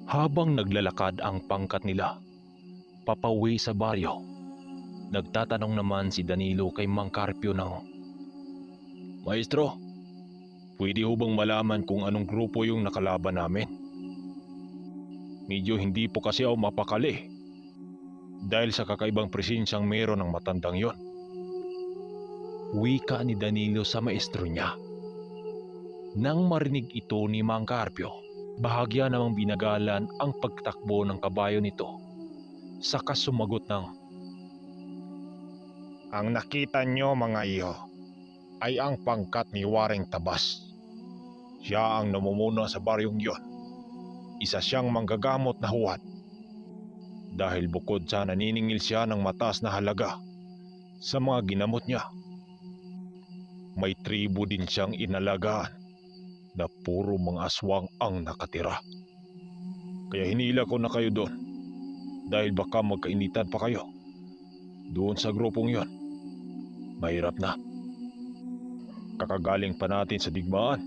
Habang naglalakad ang pangkat nila papauwi sa baryo, nagtatanong naman si Danilo kay Mang Carpio ng, "Maestro, pwede ho bang malaman kung anong grupo yung nakalaban namin? Medyo hindi po kasi ako mapakali dahil sa kakaibang presensyang meron ng matandang yon." Wika ni Danilo sa maestro niya. Nang marinig ito ni Mang Carpio, bahagya namang binagalan ang pagtakbo ng kabayo nito. Saka sumagot ng, Ang nakita nyo mga iho ay ang pangkat ni Waring Tabas. Siya ang namumuno sa baryong yon. Isa siyang manggagamot na huwad. Dahil bukod sa naniningil siya ng mataas na halaga sa mga ginamot niya, may tribo din siyang inalagaan na puro mga aswang ang nakatira. Kaya hinila ko na kayo doon dahil baka magkainitan pa kayo. Doon sa grupong yon, mahirap na. Kakagaling pa natin sa digmaan.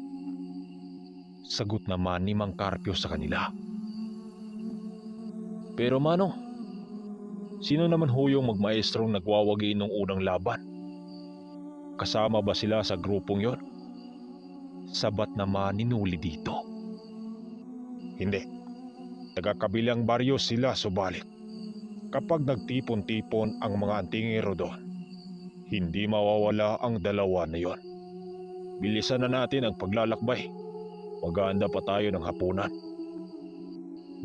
sagot naman ni Mang Carpio sa kanila. Pero Manong, sino naman ho yung magmaestrong nagwawagi nung unang laban? Kasama ba sila sa grupong yon? Sabat naman ni Nuli dito. Hindi. Taga-kabilang baryo sila subalit. Kapag nagtipon-tipon ang mga antingero doon, hindi mawawala ang dalawa na yon. Bilisan na natin ang paglalakbay. Mag-aanda pa tayo ng hapunan.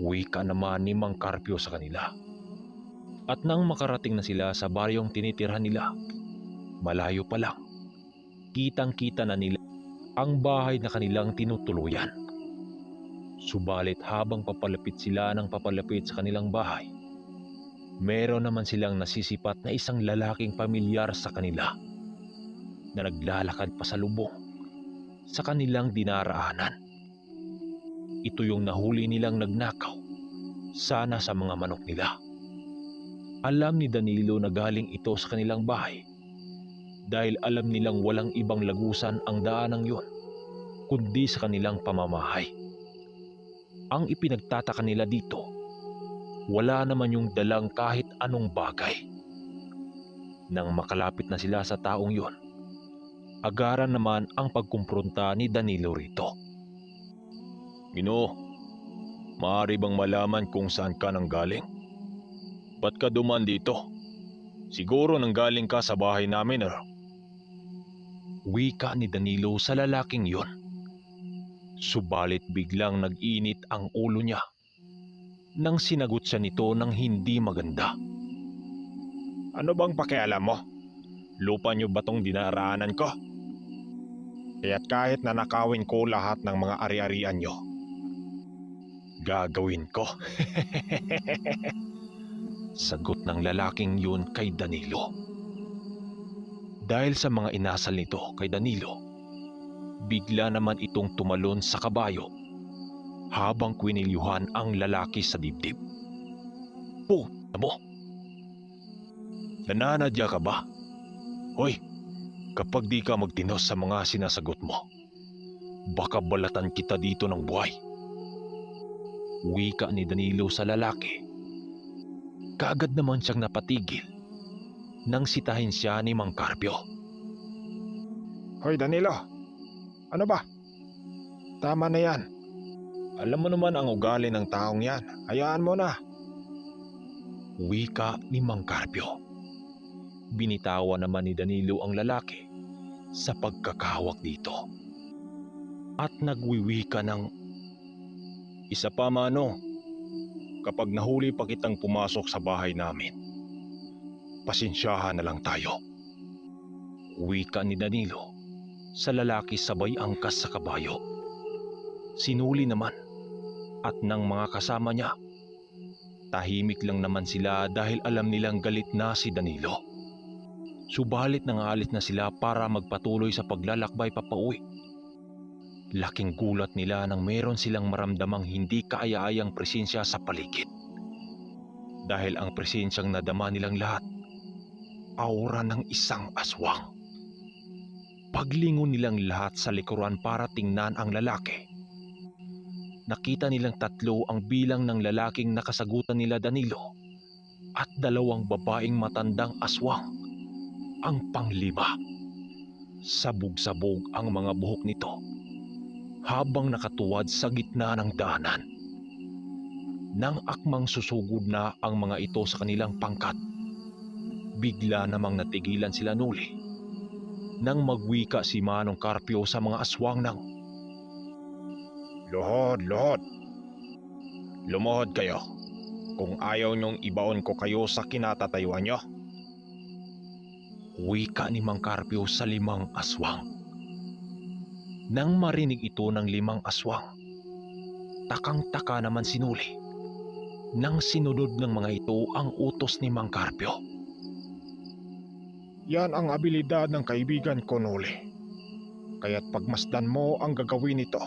Wika naman ni Mang Carpio sa kanila. At nang makarating na sila sa baryong tinitirhan nila, malayo pa lang, kitang-kita na nila ang bahay na kanilang tinutuluyan. Subalit habang papalapit sila ng papalapit sa kanilang bahay, meron naman silang nasisipat na isang lalaking pamilyar sa kanila na naglalakad pa sa lubong sa kanilang dinaraanan. Ito yung nahuli nilang nagnakaw sana sa mga manok nila. Alam ni Danilo na galing ito sa kanilang bahay dahil alam nilang walang ibang lagusan ang daanang yon kundi sa kanilang pamamahay. Ang ipinagtataka nila dito, wala naman yung dalang kahit anong bagay. Nang makalapit na sila sa taong yon, agaran naman ang pagkumpronta ni Danilo rito. Ginoo, maaari bang malaman kung saan ka nanggaling? Ba't ka duman dito? Siguro nanggaling ka sa bahay namin or? Wika ni Danilo sa lalaking yon. Subalit biglang nag-init ang ulo niya nang sinagot siya nito ng hindi maganda. Ano bang pakialam mo? Lupa niyo ba tong dinaraanan ko? Kaya't kahit nanakawin ko lahat ng mga ari-arian niyo, gagawin ko. Sagot ng lalaking yun kay Danilo. Dahil sa mga inasal nito kay Danilo, bigla naman itong tumalon sa kabayo habang kwinilyuhan ang lalaki sa dibdib. Puta mo! Nananadya ka ba? Hoy, kapag di ka magtinos sa mga sinasagot mo, baka balatan kita dito ng buhay. Wika ni Danilo sa lalaki. Kaagad naman siyang napatigil nang sitahin siya ni Mang Carpio. Hoy Danilo, ano ba? Tama na yan. Alam mo naman ang ugali ng taong yan. Hayaan mo na. Wika ni Mang Carpio. Binitawan naman ni Danilo ang lalaki sa pagkakahawak dito. At nagwiwika ng, Isa pa Mano, kapag nahuli pa kitang pumasok sa bahay namin, pasensyahan na lang tayo. wika ni Danilo sa lalaki sabay angkas sa kabayo. Sinuli naman at ng mga kasama niya. Tahimik lang naman sila dahil alam nilang galit na si Danilo. Subalit nangalit na sila para magpatuloy sa paglalakbay papauwi. Laking gulat nila nang meron silang maramdamang hindi kaaya-ayang presensya sa paligid. Dahil ang presensyang nadama nilang lahat, aura ng isang aswang. Paglingon nilang lahat sa likuran para tingnan ang lalaki, nakita nilang 3 ang bilang ng lalaking nakasagutan nila Danilo at 2 babaeng matandang aswang ang pang-5. Sabog-sabog ang mga buhok nito habang nakatuwad sa gitna ng daanan. Nang akmang susugod na ang mga ito sa kanilang pangkat, bigla namang natigilan sila nuli nang magwika si Manong Carpio sa mga aswang ng, Luhod, luhod. Lumuhod kayo. Kung ayaw niyong ibaon ko kayo sa kinatatayuan niyo. wika ni Mang Carpio sa 5 aswang. Nang marinig ito ng 5 aswang, takang-taka naman sinuli nang sinunod ng mga ito ang utos ni Mang Carpio. Yan ang abilidad ng kaibigan ko, Noli. Kaya't pagmasdan mo ang gagawin nito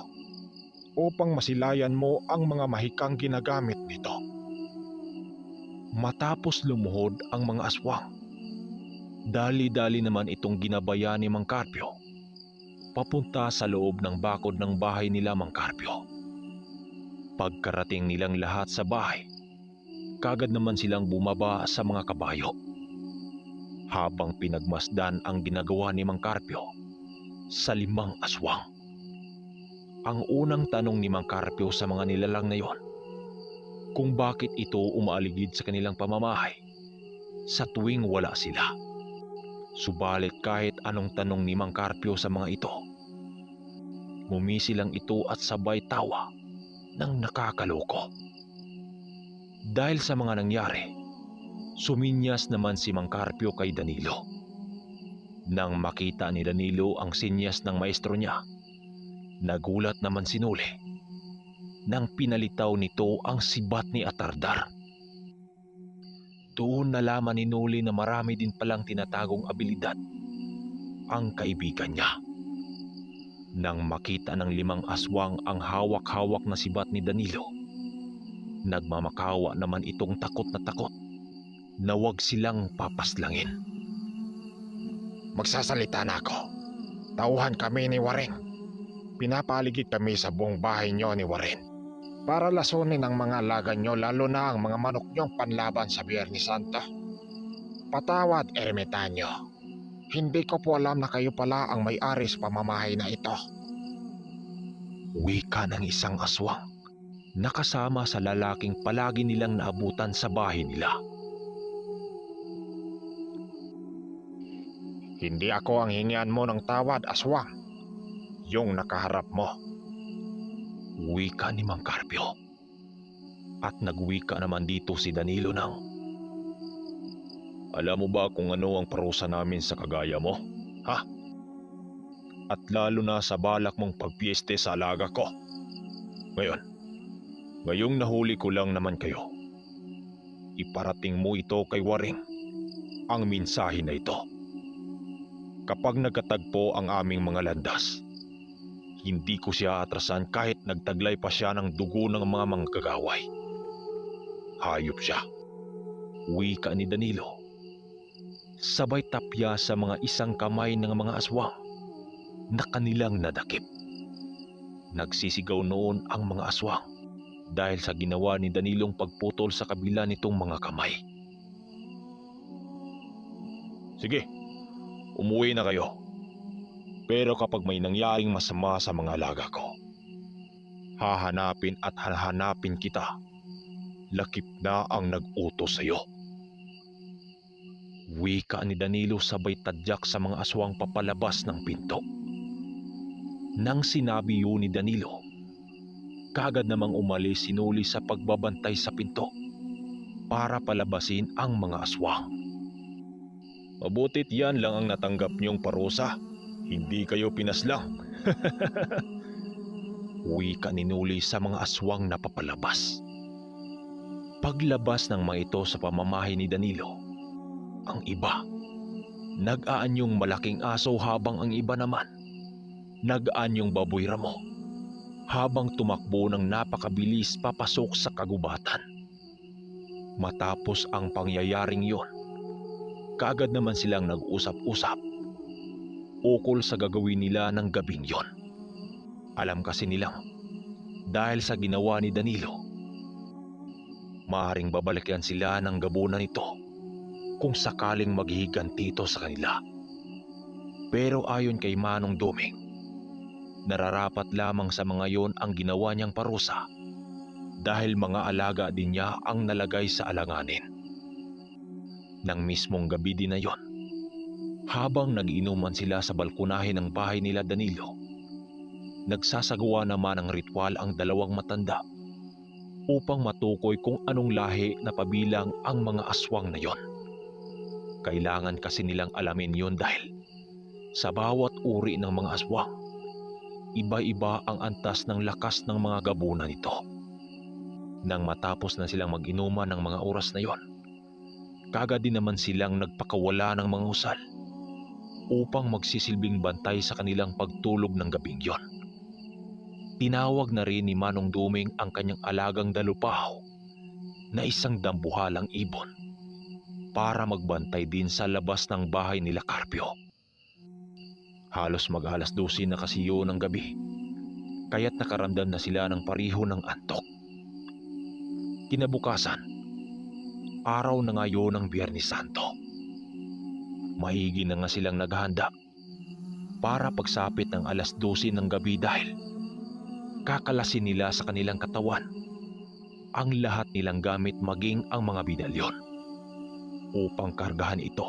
upang masilayan mo ang mga mahikang ginagamit nito. Matapos lumuhod ang mga aswang, dali-dali naman itong ginabayan ni Mang Carpio papunta sa loob ng bakod ng bahay nila Mang Carpio. Pagkarating nilang lahat sa bahay, kagad naman silang bumaba sa mga kabayo. Habang pinagmasdan ang ginagawa ni Mang Carpio sa 5 aswang. Ang unang tanong ni Mang Carpio sa mga nilalang na yon, kung bakit ito umaaligid sa kanilang pamamahay sa tuwing wala sila. Subalit kahit anong tanong ni Mang Carpio sa mga ito, ngumisi lang ito at sabay tawa ng nakakaloko. Dahil sa mga nangyari, suminyas naman si Mang Carpio kay Danilo. Nang makita ni Danilo ang sinyas ng maestro niya, nagulat naman si Noli nang pinalitaw nito ang sibat ni Atardar. Doon nalaman ni Noli na marami din palang tinatagong abilidad ang kaibigan niya. Nang makita ng 5 aswang ang hawak-hawak na sibat ni Danilo, nagmamakawa naman itong takot na wag silang papaslangin. Magsasalita na ako. Tauhan kami ni Waring. Pinapaligid kami sa buong bahay niyo ni Waring para lasunin ang mga alaga niyo, lalo na ang mga manok niyong panlaban sa Biyernes Santo. Patawad, ermitanyo. Hindi ko po alam na kayo pala ang may-ari sa pamamahay na ito. Wika ng isang aswang nakasama sa lalaking palagi nilang naabutan sa bahay nila. Hindi ako ang hingian mo ng tawad, aswang. Yung nakaharap mo. Wika ni Mang Carpio. At nagwika naman dito si Danilo ng, alam mo ba kung ano ang parusa namin sa kagaya mo? Ha? At lalo na sa balak mong pagpieste sa alaga ko. Ngayong nahuli ko lang naman kayo. Iparating mo ito kay Waring, ang mensahe na ito. Kapag nagkatagpo ang aming mga landas, hindi ko siya atrasan kahit nagtaglay pa siya ng dugo ng mga manggagaway. Hayop siya. Wika ni Danilo. Sabay tapya sa mga isang kamay ng mga aswang na kanilang nadakip. Nagsisigaw noon ang mga aswang dahil sa ginawa ni Danilong pagputol sa kabila nitong mga kamay. Sige, umuwi na kayo. Pero kapag may nangyaring masama sa mga alaga ko, hahanapin at hahanapin kita. Lakip na ang nag-utos sa iyo. Wika ni Danilo sabay tadyak sa mga aswang papalabas ng pinto. Nang sinabi yun ni Danilo, kagad namang umalis si Noli sa pagbabantay sa pinto para palabasin ang mga aswang. Mabutit yan lang ang natanggap niyong parusa. Hindi kayo pinaslang. Wika ni Noli sa mga aswang na papalabas. Paglabas ng mga ito sa pamamahay ni Danilo, ang iba, nag-aanyong malaking aso habang ang iba naman, nag-aanyong baboy ramo habang tumakbo ng napakabilis papasok sa kagubatan. Matapos ang pangyayaring yon, kaagad naman silang nag-usap-usap ukol sa gagawin nila ng gabing yon. Alam kasi nilang dahil sa ginawa ni Danilo. Maaaring babalikan sila ng gabunan nito kung sakaling maghihiganti ito sa kanila. Pero ayon kay Manong Duming, nararapat lamang sa mga yon ang ginawa niyang parusa dahil mga alaga din niya ang nalagay sa alanganin. Nang mismong gabi din na yon, habang nag-inuman sila sa balkonahe ng bahay nila Danilo, nagsasagawa naman ng ritual ang dalawang matanda upang matukoy kung anong lahi na pabilang ang mga aswang na yon. Kailangan kasi nilang alamin yon dahil sa bawat uri ng mga aswang, iba-iba ang antas ng lakas ng mga gabunan nito. Nang matapos na silang mag-inuman ng mga oras na yon, kagad din naman silang nagpakawala ng mga usal upang magsisilbing bantay sa kanilang pagtulog ng gabing yon. Tinawag na rin ni Manong Duming ang kanyang alagang dalupahaw na isang dambuhalang ibon para magbantay din sa labas ng bahay nila Carpio. Halos mag-alas 12 na kasi yun ng gabi, kaya't nakaramdam na sila ng pareho ng antok. Kinabukasan, araw na ngayon ng Biyernes Santo. Maigi na nga silang naghahanda para pagsapit ng alas 12 ng gabi dahil kakalasin nila sa kanilang katawan ang lahat nilang gamit maging ang mga medalyon upang kargahan ito.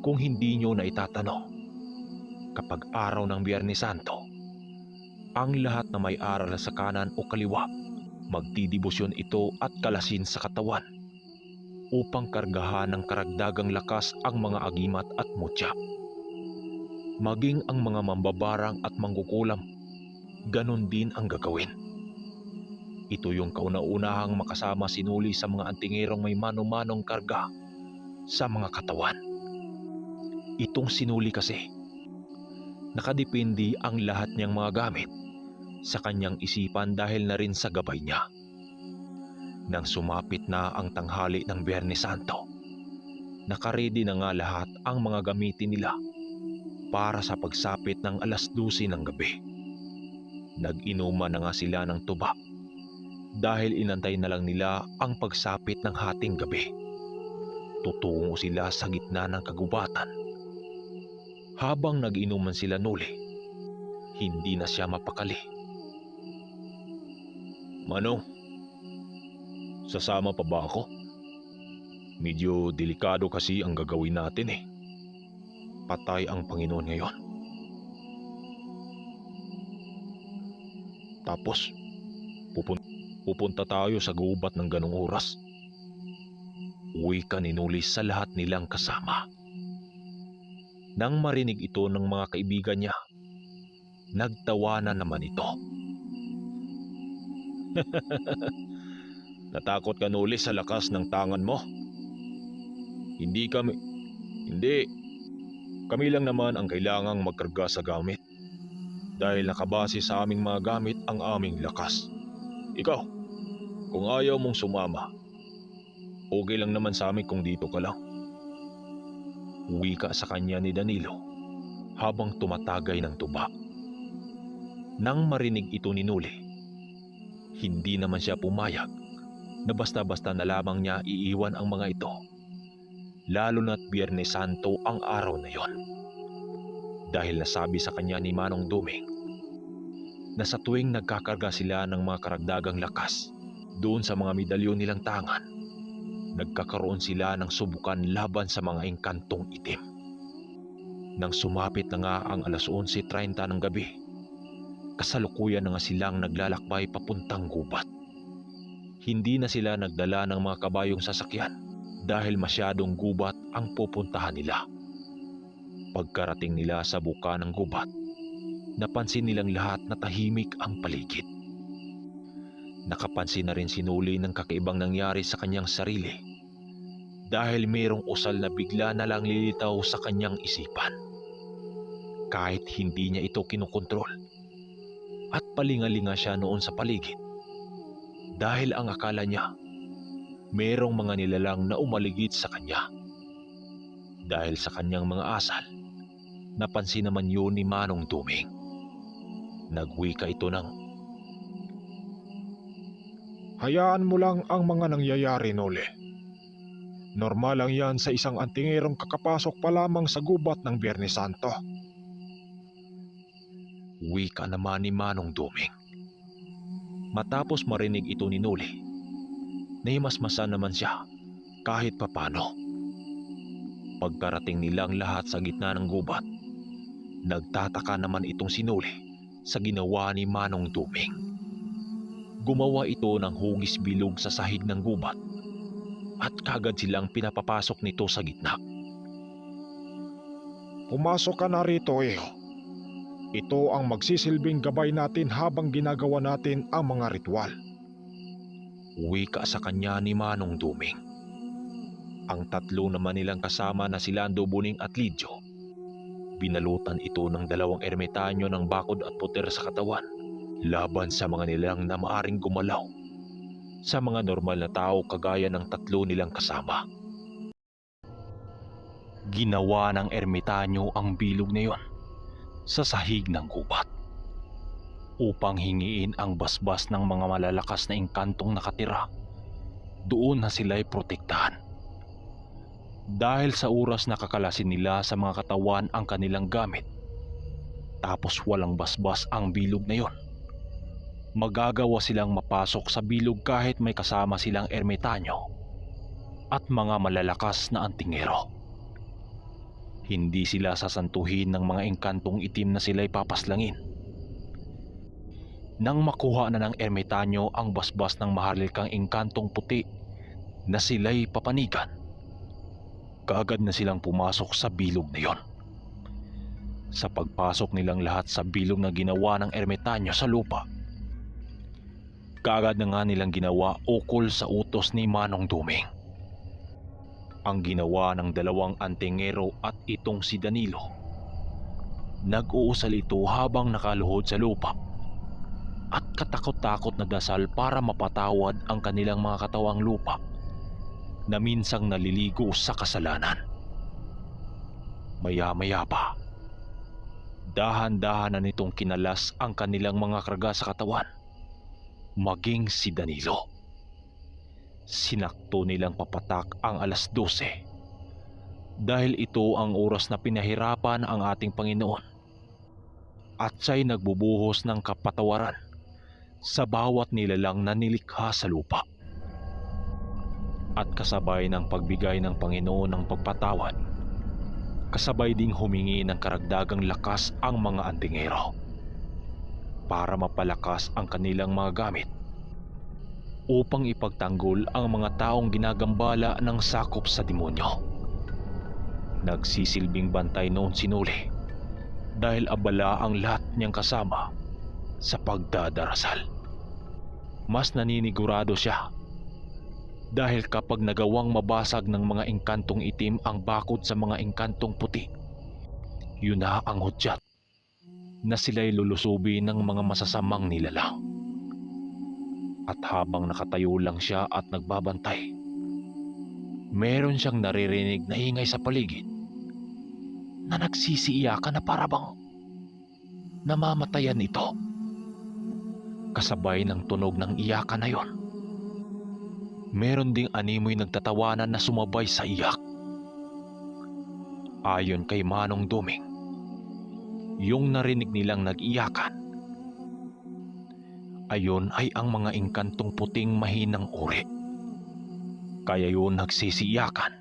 Kung hindi nyo na itatanong, kapag araw ng Biyernes Santo, ang lahat na may aral sa kanan o kaliwa, magdidibusyon ito at kalasin sa katawan upang kargahan ng karagdagang lakas ang mga agimat at mutya. Maging ang mga mambabarang at mangkukulam, ganon din ang gagawin. Ito yung kauna-unahang makasama sinuli sa mga antingerong may mano-manong karga sa mga katawan. Itong sinuli kasi, nakadepende ang lahat niyang mga gamit sa kanyang isipan dahil na rin sa gabay niya. Nang sumapit na ang tanghali ng Biyernes Santo, nakaredy na nga lahat ang mga gamitin nila para sa pagsapit ng alas 12 ng gabi. Nag-inuman na nga sila ng tuba dahil inantay na lang nila ang pagsapit ng hating gabi. Tutungo sila sa gitna ng kagubatan. Habang nag-inuman sila nuli, hindi na siya mapakali. Manong, sasama pa ba ako? Medyo delikado kasi ang gagawin natin eh. Patay ang Panginoon ngayon. Tapos, pupunta tayo sa gubat ng ganong oras. Uwi ka ni Nulis sa lahat nilang kasama. Nang marinig ito ng mga kaibigan niya, nagtawanan naman ito. Natakot ka Nulis sa lakas ng tangan mo? Hindi. Kami lang naman ang kailangang magkarga sa gamit. Dahil nakabase sa aming mga gamit ang aming lakas. Ikaw, kung ayaw mong sumama, okay lang naman sa amin kung dito ka lang. Wika sa kanya ni Danilo habang tumatagay ng tuba. Nang marinig ito ni Nuli, hindi naman siya pumayag na basta-basta na lamang niya iiwan ang mga ito, lalo na't Biyernes Santo ang araw na yon. Dahil nasabi sa kanya ni Manong Duming na sa tuwing nagkakarga sila ng mga karagdagang lakas doon sa mga medalyon nilang tangan, nagkakaroon sila ng subukan laban sa mga engkantong itim. Nang sumapit na nga ang alas 11:30 ng gabi, kasalukuyan na nga silang naglalakbay papuntang gubat. Hindi na sila nagdala ng mga kabayong sasakyan dahil masyadong gubat ang pupuntahan nila. Pagkarating nila sa buka ng gubat, napansin nilang lahat na tahimik ang paligid. Nakapansin na rin si Nuli ng kakaibang nangyari sa kanyang sarili dahil mayroong usal na bigla na lang lilitaw sa kanyang isipan. Kahit hindi niya ito kinukontrol at palingalinga siya noon sa paligid dahil ang akala niya mayroong mga nilalang na umaligid sa kanya. Dahil sa kanyang mga asal, napansin naman yun ni Manong Duming. Nagwika ito ng, Hayaan mo lang ang mga nangyayari, Noli. Normal lang yan sa isang antingerong kakapasok pa lamang sa gubat ng Biyernes Santo. Wika naman ni Manong Duming. Matapos marinig ito ni Noli, nahimasmasan naman siya kahit papano. Pagkarating nilang lahat sa gitna ng gubat, nagtataka naman itong si Noli sa ginawa ni Manong Duming. Gumawa ito ng hugis bilog sa sahig ng gubat at kagad silang pinapapasok nito sa gitna. Pumasok ka na rito, Iho. Ito ang magsisilbing gabay natin habang ginagawa natin ang mga ritual. Wika sa kanya ni Manong Duming. Ang tatlo naman nilang kasama na si Lando Buning at Lidyo, binalutan ito ng 2 ermitanyo ng bakod at puter sa katawan laban sa mga nilang na maaring gumalaw sa mga normal na tao kagaya ng tatlo nilang kasama. Ginawa ng ermitanyo ang bilog na yon sa sahig ng gubat upang hingiin ang basbas ng mga malalakas na engkantong nakatira doon na sila'y protektahan. Dahil sa oras na kakalasin nila sa mga katawan ang kanilang gamit, tapos walang basbas ang bilog na yon, magagawa silang mapasok sa bilog kahit may kasama silang ermitanyo at mga malalakas na antingero. Hindi sila sasantuhin ng mga engkantong itim na sila'y papaslangin. Nang makuha na ng ermitanyo ang basbas ng maharlikang engkantong puti na sila'y papanigan, kaagad na silang pumasok sa bilog na yon. Sa pagpasok nilang lahat sa bilog na ginawa ng ermitanyo sa lupa, kaagad na nga nilang ginawa ukol sa utos ni Manong Duming. Ang ginawa ng 2 antingero at itong si Danilo. Nag-uusal ito habang nakaluhod sa lupa at katakot-takot nagdasal para mapatawad ang kanilang mga katawang lupa na minsang naliligo sa kasalanan. Maya-maya pa, dahan-dahan na nitong kinalas ang kanilang mga karga sa katawan, maging si Danilo. Sinakto nilang papatak ang 12:00 dahil ito ang oras na pinahirapan ang ating Panginoon at siya'y nagbubuhos ng kapatawaran sa bawat nilalang na nilikha sa lupa. At kasabay ng pagbigay ng Panginoon ng pagpatawad, kasabay ding humingi ng karagdagang lakas ang mga antingero para mapalakas ang kanilang mga gamit upang ipagtanggol ang mga taong ginagambala ng sakop sa demonyo. Nagsisilbing bantay noon si Noli dahil abala ang lahat niyang kasama sa pagdadarasal. Mas naninigurado siya dahil kapag nagawang mabasag ng mga engkantong itim ang bakod sa mga engkantong puti, yun na ang hudyat na sila'y lulusubi ng mga masasamang nilalang. At habang nakatayo lang siya at nagbabantay, meron siyang naririnig na ingay sa paligid na nagsisiiyakan na parabang namamatayan ito. Kasabay ng tunog ng iyakan na yon, meron ding animoy nagtatawanan na sumabay sa iyak. Ayon kay Manong Duming, yung narinig nilang nag-iyakan, ayon ay ang mga engkantong puting mahinang uri. Kaya yun nagsisiiyakan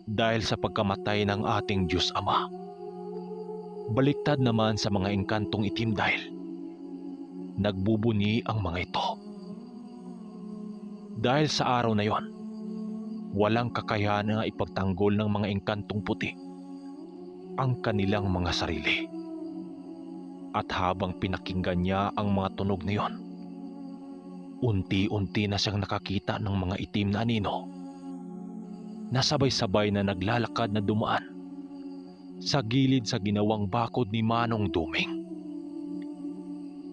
dahil sa pagkamatay ng ating Diyos Ama. Baliktad naman sa mga engkantong itim dahil nagbubunyi ang mga ito. Dahil sa araw na yon, walang kakayahan na ipagtanggol ng mga engkantong puti ang kanilang mga sarili. At habang pinakinggan niya ang mga tunog na yon, unti-unti na siyang nakakita ng mga itim na anino na sabay-sabay na naglalakad na dumaan sa gilid sa ginawang bakod ni Manong Duming.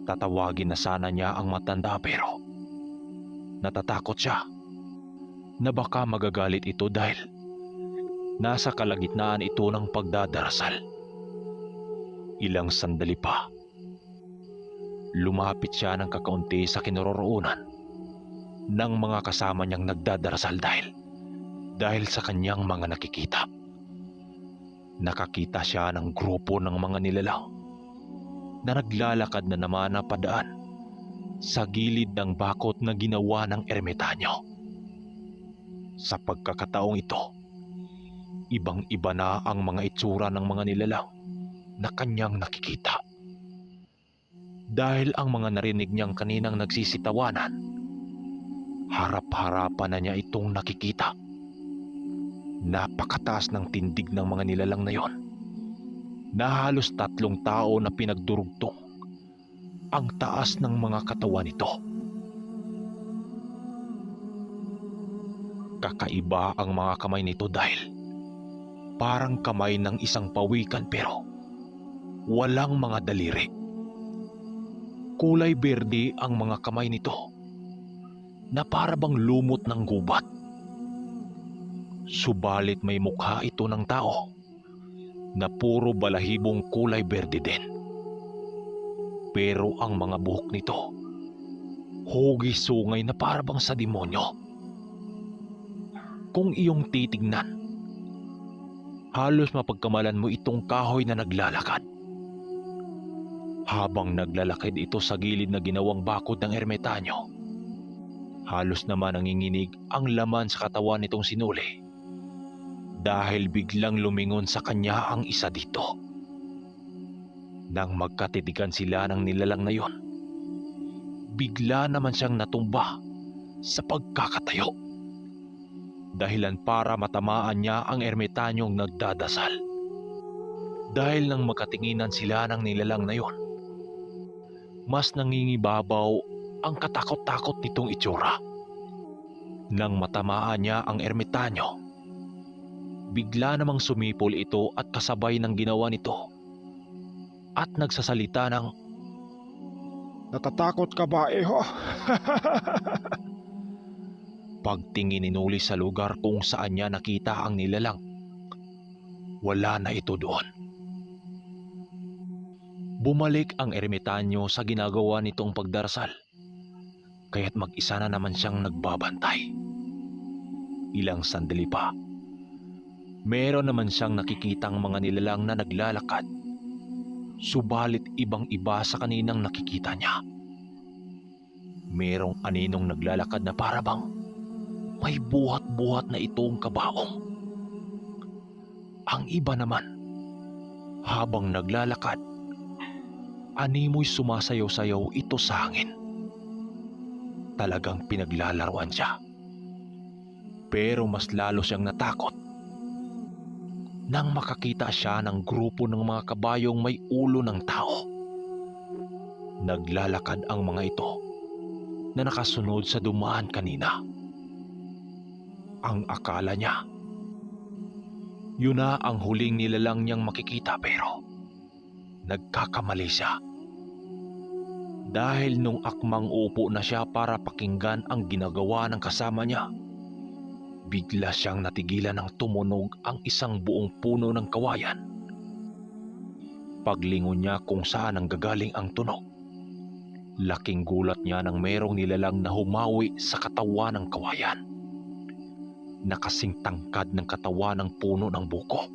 Tatawagin na sana niya ang matanda pero natatakot siya na baka magagalit ito dahil nasa kalagitnaan ito ng pagdadarasal. Ilang sandali pa, lumapit siya ng kakaunti sa kinaroroonan ng mga kasama niyang nagdadarasal dahil sa kanyang mga nakikita. Nakakita siya ng grupo ng mga nilalang na naglalakad na naman na padaan sa gilid ng bakod na ginawa ng ermitanyo. Sa pagkakataong ito, ibang-iba na ang mga itsura ng mga nilalang na kanyang nakikita. Dahil ang mga narinig niyang kaninang nagsisitawanan, harap-harapan na niya itong nakikita. Napakataas ng tindig ng mga nilalang na yon, na halos 3 tao na pinagdurugtong ang taas ng mga katawan nito. Kakaiba ang mga kamay nito dahil parang kamay ng isang pawikan pero walang mga daliri. Kulay berde ang mga kamay nito na para bang lumot ng gubat. Subalit may mukha ito ng tao na puro balahibong kulay berde din. Pero ang mga buhok nito, hugis sungay na para bang sa demonyo. Kung iyong titignan, halos mapagkamalan mo itong kahoy na naglalakad. Habang naglalakad ito sa gilid na ginawang bakod ng ermitanyo, halos naman nanginginig ang laman sa katawan nitong sinuli dahil biglang lumingon sa kanya ang isa dito. Nang magkatitigan sila ng nilalang na yon, bigla naman siyang natumba sa pagkakatayo. Dahilan para matamaan niya ang ermitanyong nagdadasal. Dahil nang magkatinginan sila ng nilalang na yon, mas nangingibabaw ang katakot-takot nitong itsura. Nang matamaan niya ang ermitanyo, bigla namang sumipol ito at kasabay ng ginawa nito at nagsasalita ng, Natatakot ka ba, iho? pagtingin ni Noli sa lugar kung saan niya nakita ang nilalang, wala na ito doon. Bumalik ang ermitanyo sa ginagawa nitong pagdarasal, kaya't mag-isa na naman siyang nagbabantay. Ilang sandali pa, meron naman siyang nakikitang mga nilalang na naglalakad, subalit ibang-iba sa kaninang nakikita niya. Merong aninong naglalakad na para bang may buhat-buhat na itong kabaong. Ang iba naman, habang naglalakad, animoy sumasayaw-sayaw ito sa hangin. Talagang pinaglalaruan siya. Pero mas lalo siyang natakot nang makakita siya ng grupo ng mga kabayong may ulo ng tao. Naglalakad ang mga ito na nakasunod sa dumaan kanina. Ang akala niya, yun na ang huling nilalang niyang makikita pero nagkakamali siya. Dahil nung akmang upo na siya para pakinggan ang ginagawa ng kasama niya, bigla siyang natigilan ng tumunog ang isang buong puno ng kawayan. Paglingon niya kung saan ang gagaling ang tunog, laking gulat niya nang merong nilalang na humawi sa katawan ng kawayan. Nakasing tangkad ng katawan ng puno ng buko.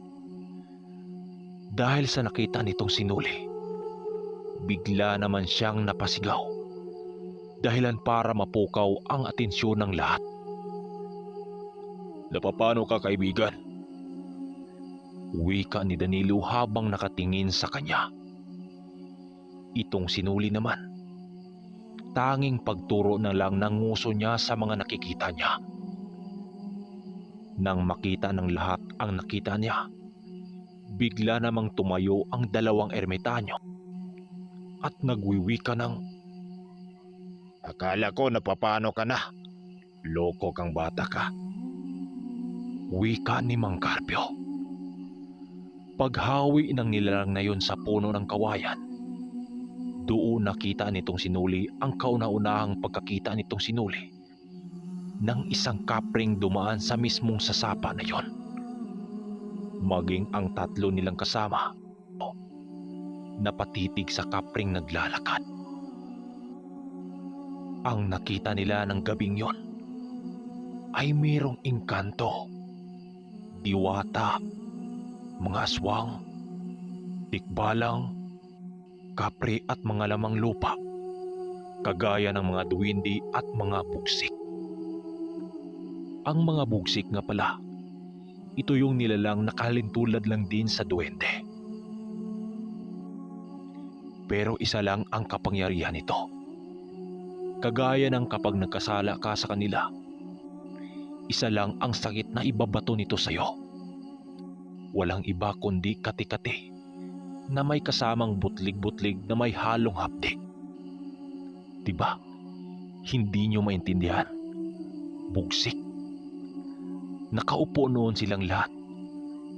Dahil sa nakita nitong sinuli, bigla naman siyang napasigaw, dahilan para mapukaw ang atensyon ng lahat. Napapano ka, kaibigan? Wika ni Danilo habang nakatingin sa kanya. Itong sinuli naman, tanging pagturo na lang ng nguso niya sa mga nakikita niya. Nang makita ng lahat ang nakita niya, bigla namang tumayo ang 2 ermitanyo at nagwiwika ng, Akala ko napapano ka na. Loko kang bata ka. wika ni Mang Carpio. Paghawi ng nilalang na yun sa puno ng kawayan, doon nakita nitong sinuli ang kauna-unahang pagkakita nitong sinuli ng isang kapring dumaan sa mismong sasapa na yon. Maging ang 3 nilang kasama napatitig sa kapring naglalakad. Ang nakita nila ng gabing yon ay mayroong engkanto, diwata, mga aswang, tikbalang, kapre at mga lamang lupa, kagaya ng mga duwindi at mga bugsik. Ang mga bugsik nga pala, ito yung nilalang nakalintulad lang din sa duwende. Pero isa lang ang kapangyarihan nito. Kagaya ng kapag nagkasala ka sa kanila, isa lang ang sakit na ibabato nito sa'yo. Walang iba kundi kati-kati na may kasamang butlig-butlig na may halong hapdi. Diba? Hindi nyo maintindihan. Bugsik. Nakaupo noon silang lahat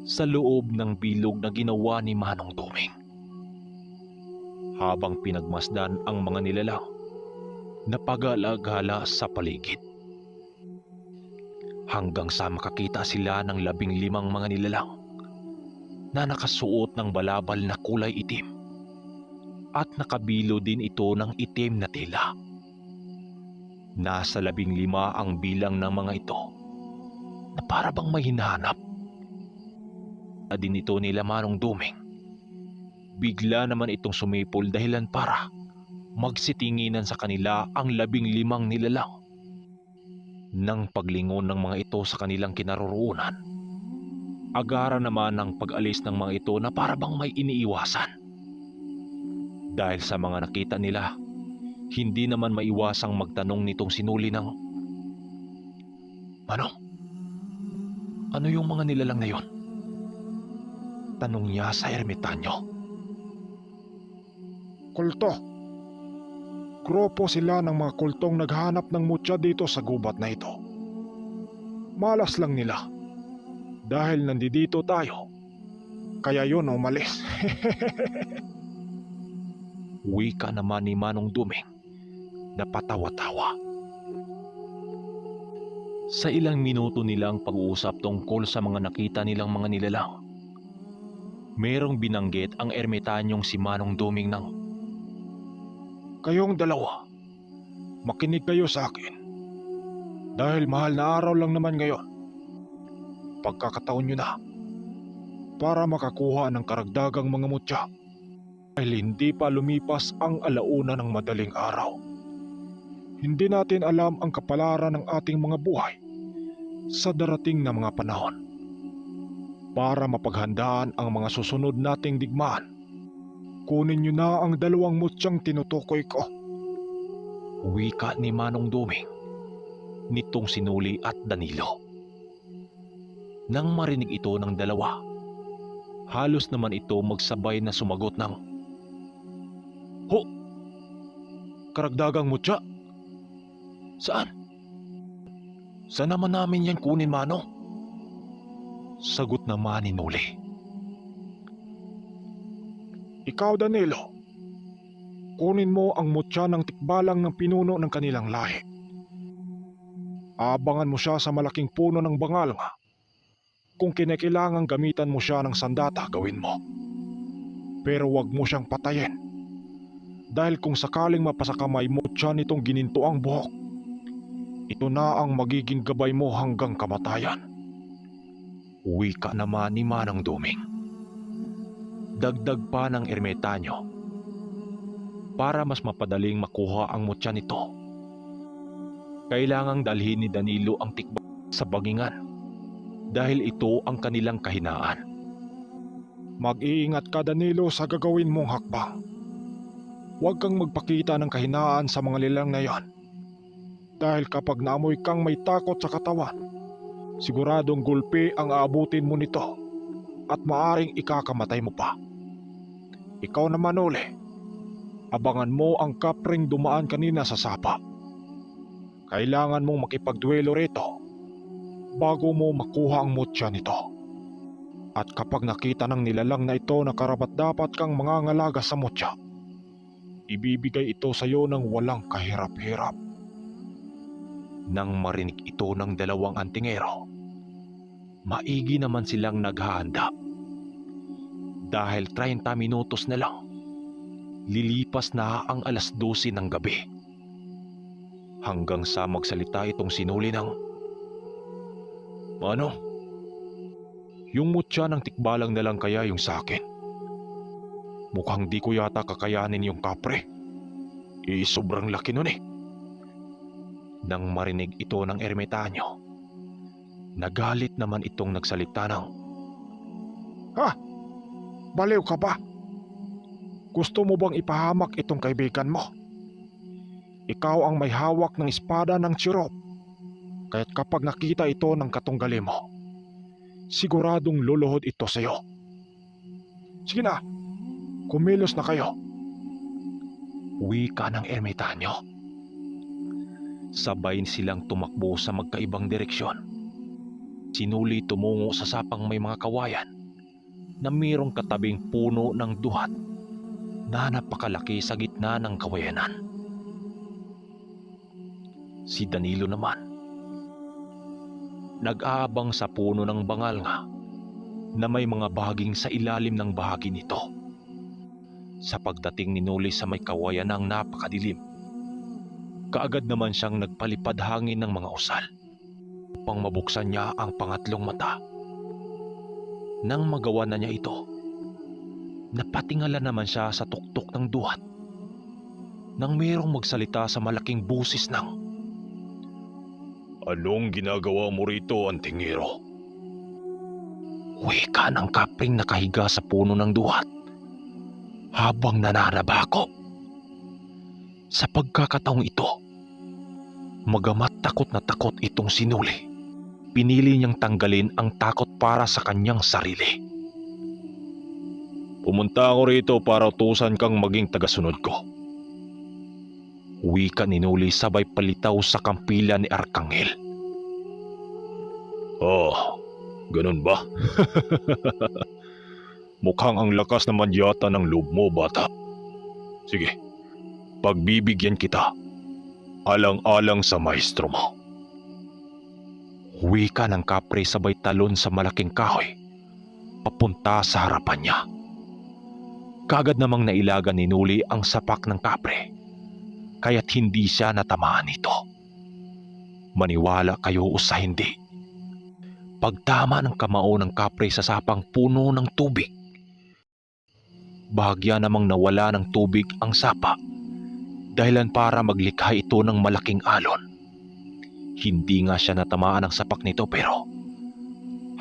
sa loob ng bilog na ginawa ni Manong Duming. Habang pinagmasdan ang mga nilalang na pagala-gala sa paligid. Hanggang sa makakita sila ng 15 mga nilalang na nakasuot ng balabal na kulay itim at nakabilo din ito ng itim na tela. Nasa 15 ang bilang ng mga ito na para bang may hinahanap. Na din ito nila Manong Duming. Bigla naman itong sumipol dahilan para magsitinginan sa kanila ang 15 nilalang. Nang paglingon ng mga ito sa kanilang kinaroroonan, agara naman ang pag-alis ng mga ito na para bang may iniiwasan. Dahil sa mga nakita nila, hindi naman maiwasang magtanong nitong sinuli ng, "Manong, ano yung mga nilalang na yon?" Tanong niya sa ermitanyo. Kulto. Grupo sila ng mga kultong naghanap ng mutya dito sa gubat na ito. Malas lang nila. Dahil nandito tayo, kaya yun umalis. Wika naman ni Manong Duming na patawa-tawa. Sa ilang minuto nilang pag-uusap tungkol sa mga nakita nilang mga nilalang, merong binanggit ang ermitanyong si Manong Duming ng, Kayong dalawa, makinig kayo sa akin. Dahil mahal na araw lang naman ngayon. Pagkakataon nyo na para makakuha ng karagdagang mga mutya dahil hindi pa lumipas ang alauna ng madaling araw. Hindi natin alam ang kapalaran ng ating mga buhay sa darating na mga panahon. Para mapaghandaan ang mga susunod nating digmaan, kunin nyo na ang 2 mutyang tinutukoy ko. wika ni Manong Duming nitong Sinuli at Danilo. Nang marinig ito ng dalawa, halos naman ito magsabay na sumagot ng, "Ho! Karagdagang mutya? Saan? Saan naman namin yan kunin, Manong?" Sagot naman ni Noli. Ikaw, Danilo, kunin mo ang mutya ng tikbalang ng pinuno ng kanilang lahi. Abangan mo siya sa malaking puno ng bangalanga. Kung kinakailangang gamitan mo siya ng sandata, gawin mo. Pero wag mo siyang patayin. Dahil kung sakaling mapasakamay mo siya nitong ginintuang buhok, ito na ang magiging gabay mo hanggang kamatayan. Wika naman ni Manong Duming. Dagdag pa ng ermitanyo, para mas mapadaling makuha ang mutya nito, kailangang dalhin ni Danilo ang tikba sa bagingan dahil ito ang kanilang kahinaan. Mag-iingat ka, Danilo, sa gagawin mong hakbang. Huwag kang magpakita ng kahinaan sa mga nilalang na yan. Dahil kapag naamoy kang may takot sa katawan, siguradong gulpi ang aabutin mo nito at maaring ikakamatay mo pa. Ikaw naman, Uli, abangan mo ang kapring dumaan kanina sa sapa. Kailangan mong makipagduelo rito bago mo makuha ang mutya nito. At kapag nakita ng nilalang na ito na karapat-dapat kang mangangalaga sa mutya, ibibigay ito sa iyo ng walang kahirap-hirap. Nang marinig ito ng 2 antingero, maigi naman silang naghahanda. Dahil 30 minutos na lang, lilipas na ang 12:00 ng gabi. hanggang sa magsalita itong sinuli ng, "Ano? Yung mutya ng tikbalang na lang kaya yung sakin? Mukhang di ko yata kakayanin yung kapre. Sobrang laki nun eh." Nang marinig ito ng ermitanyo, nagalit naman itong nagsalita ng, Ha? Baliw ka ba? Gusto mo bang ipahamak itong kaibigan mo? Ikaw ang may hawak ng espada ng Chirop. Kaya't kapag nakita ito ng katunggali mo, siguradong luluhod ito sa iyo. Sige na, kumilos na kayo. wika ng ermitanyo. Sabay silang tumakbo sa magkaibang direksyon. Sinuli tumungo sa sapang may mga kawayan na mayroong katabing puno ng duhat na napakalaki sa gitna ng kawayanan. Si Danilo naman, nag-aabang sa puno ng bangal nga na may mga bahaging sa ilalim ng bahagi nito. Sa pagdating ni Noli sa may kawayanang napakadilim, kaagad naman siyang nagpalipad hangin ng mga usal upang mabuksan niya ang pangatlong mata. Nang magawa na niya ito, napatingala naman siya sa tuktok ng duhat nang mayroong magsalita sa malaking busis ng, Anong ginagawa mo rito, Antingero? wika ng kapring nakahiga sa puno ng duhat habang nananabako. Sa pagkakataong ito, magamat takot na takot itong sinuli, pinili niyang tanggalin ang takot para sa kanyang sarili. Pumunta ako rito para utusan kang maging tagasunod ko. Wika ni Noli sabay palitaw sa kampila ni Arkanghel. Oh, ganun ba? Mukhang ang lakas naman yata ng loob mo, bata. Sige, pagbibigyan kita, alang-alang sa maestro mo. Wika ng kapre sabay talon sa malaking kahoy papunta sa harapan niya. Kaagad namang nailagan ni Noli ang sapak ng kapre, kaya't hindi siya natamaan nito. Maniwala kayo o sa hindi, pagtama ng kamao ng kapre sa sapang puno ng tubig, bahagya namang nawala ng tubig ang sapa, dahilan para maglikha ito ng malaking alon. Hindi nga siya natamaan ng sapak nito pero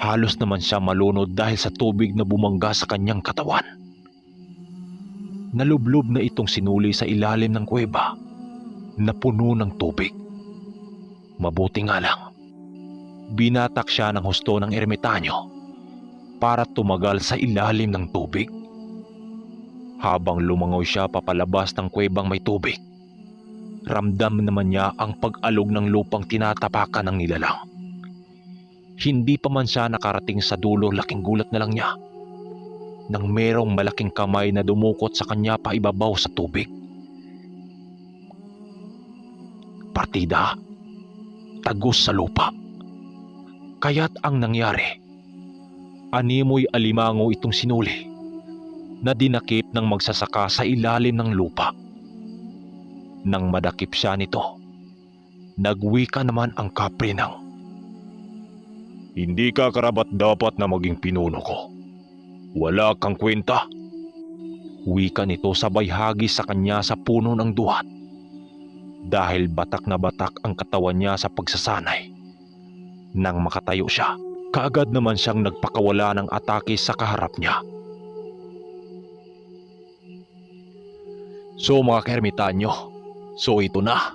halos naman siya malunod dahil sa tubig na bumangga sa kanyang katawan. Nalublob na itong sinuli sa ilalim ng kuweba na puno ng tubig. Mabuti nga lang, binatak siya ng husto ng ermitanyo para tumagal sa ilalim ng tubig. Habang lumangoy siya papalabas ng kuwebang may tubig, ramdam naman niya ang pag-alog ng lupang tinatapakan ng nilalang. Hindi pa man siya nakarating sa dulo, laking gulat na lang niya nang merong malaking kamay na dumukot sa kanya pa ibabaw sa tubig. Partida, tagos sa lupa. Kaya't ang nangyari, animoy alimango itong sinuli na dinakip ng magsasaka sa ilalim ng lupa. Nang madakip siya nito, nagwika naman ang kapre ng, Hindi ka karapat dapat na maging pinuno ko. Wala kang kwenta. wika nito sabay hagis sa kanya sa puno ng duhat. Dahil batak na batak ang katawan niya sa pagsasanay. Nang makatayo siya, kaagad naman siyang nagpakawala ng atake sa kaharap niya. So mga kahermitanyo, so ito na.